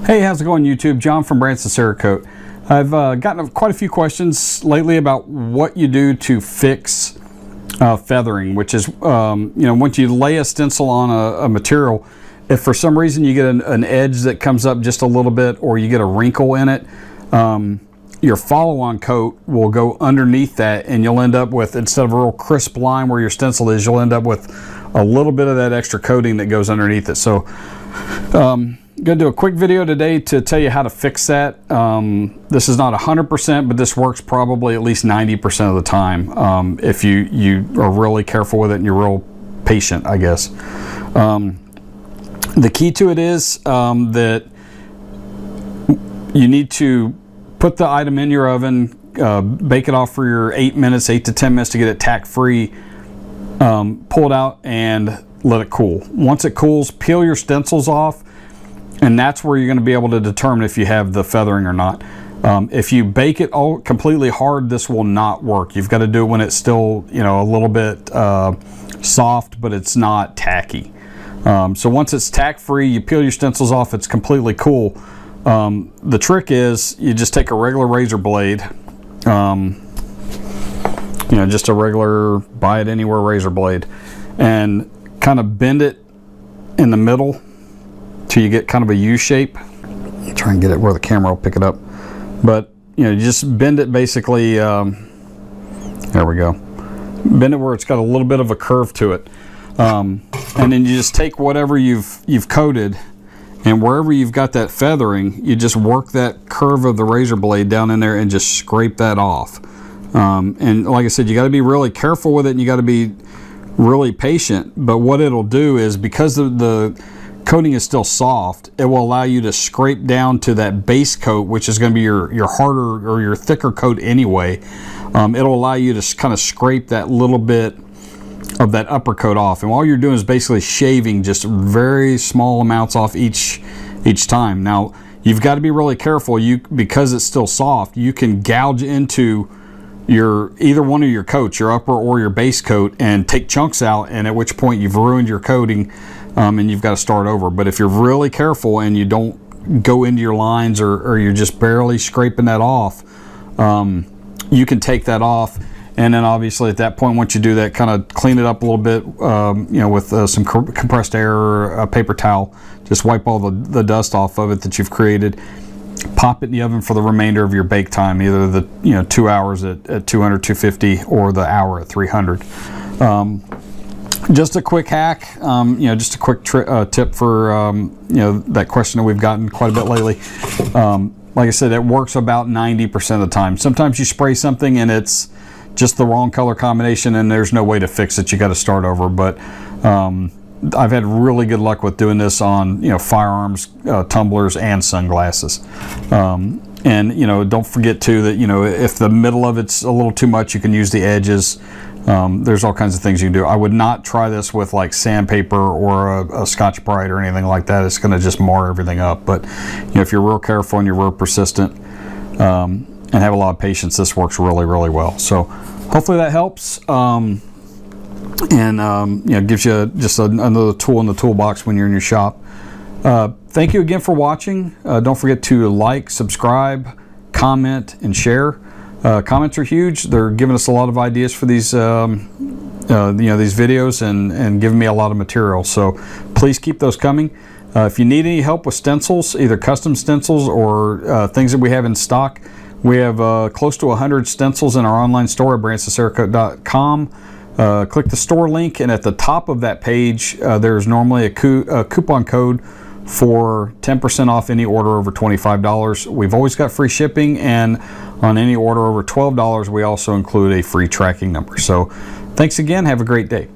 Hey, how's it going, YouTube? John from Branson Cerakote. I've gotten quite a few questions lately about what you do to fix feathering, which is, once you lay a stencil on a material, if for some reason you get an edge that comes up just a little bit or you get a wrinkle in it, your follow-on coat will go underneath that and you'll end up with, instead of a real crisp line where your stencil is, you'll end up with a little bit of that extra coating that goes underneath it. So going to do a quick video today to tell you how to fix that. This is not 100%, but this works probably at least 90% of the time if you are really careful with it and you're real patient, I guess. The key to it is that you need to put the item in your oven, bake it off for your 8 to 10 minutes to get it tack free, pull it out and let it cool. Once it cools, peel your stencils off, and that's where you're going to be able to determine if you have the feathering or not. If you bake it all completely hard, this will not work. You've got to do it when it's still, a little bit soft, but it's not tacky. So once it's tack free, you peel your stencils off, it's completely cool. The trick is you just take a regular razor blade, just a regular buy it anywhere razor blade, and kind of bend it in the middle till you get kind of a U shape. Try and get it where the camera will pick it up, but you just bend it basically. There we go. Bend it where it's got a little bit of a curve to it, and then you just take whatever you've coated, and wherever you've got that feathering, you just work that curve of the razor blade down in there and just scrape that off. And like I said, you got to be really careful with it, and you got to be really patient. But what it'll do is, because the coating is still soft, it will allow you to scrape down to that base coat, which is going to be your harder or your thicker coat anyway. It'll allow you to kind of scrape that little bit of that upper coat off, and all you're doing is basically shaving just very small amounts off each time. Now you've got to be really careful, because it's still soft, you can gouge into either one of your coats, your upper or your base coat, and take chunks out, and at which point you've ruined your coating, and you've got to start over. But if you're really careful and you don't go into your lines, or you're just barely scraping that off, you can take that off. And then obviously at that point, once you do that, kind of clean it up a little bit, with some compressed air or a paper towel. Just wipe all the dust off of it that you've created. Pop it in the oven for the remainder of your bake time, either the 2 hours at 200, 250, or the hour at 300. Just a quick hack, just a quick tip for that question that we've gotten quite a bit lately. Like I said, it works about 90% of the time. Sometimes you spray something and it's just the wrong color combination and there's no way to fix it. You got to start over. But I've had really good luck with doing this on firearms, tumblers, and sunglasses. And don't forget too that if the middle of it's a little too much, you can use the edges. There's all kinds of things you can do. I would not try this with like sandpaper or a Scotch-Brite or anything like that. It's going to just mar everything up. But if you're real careful and you're real persistent and have a lot of patience, this works really, really well. So hopefully that helps. Gives you just another tool in the toolbox when you're in your shop. Thank you again for watching. Don't forget to like, subscribe, comment, and share. Comments are huge. They're giving us a lot of ideas for these these videos and giving me a lot of material. So please keep those coming. If you need any help with stencils, either custom stencils or things that we have in stock, we have close to 100 stencils in our online store at bransonscerakote.com. Click the store link, and at the top of that page there's normally a coupon code for 10% off any order over $25. We've always got free shipping, and on any order over $12 we also include a free tracking number. So thanks again, have a great day.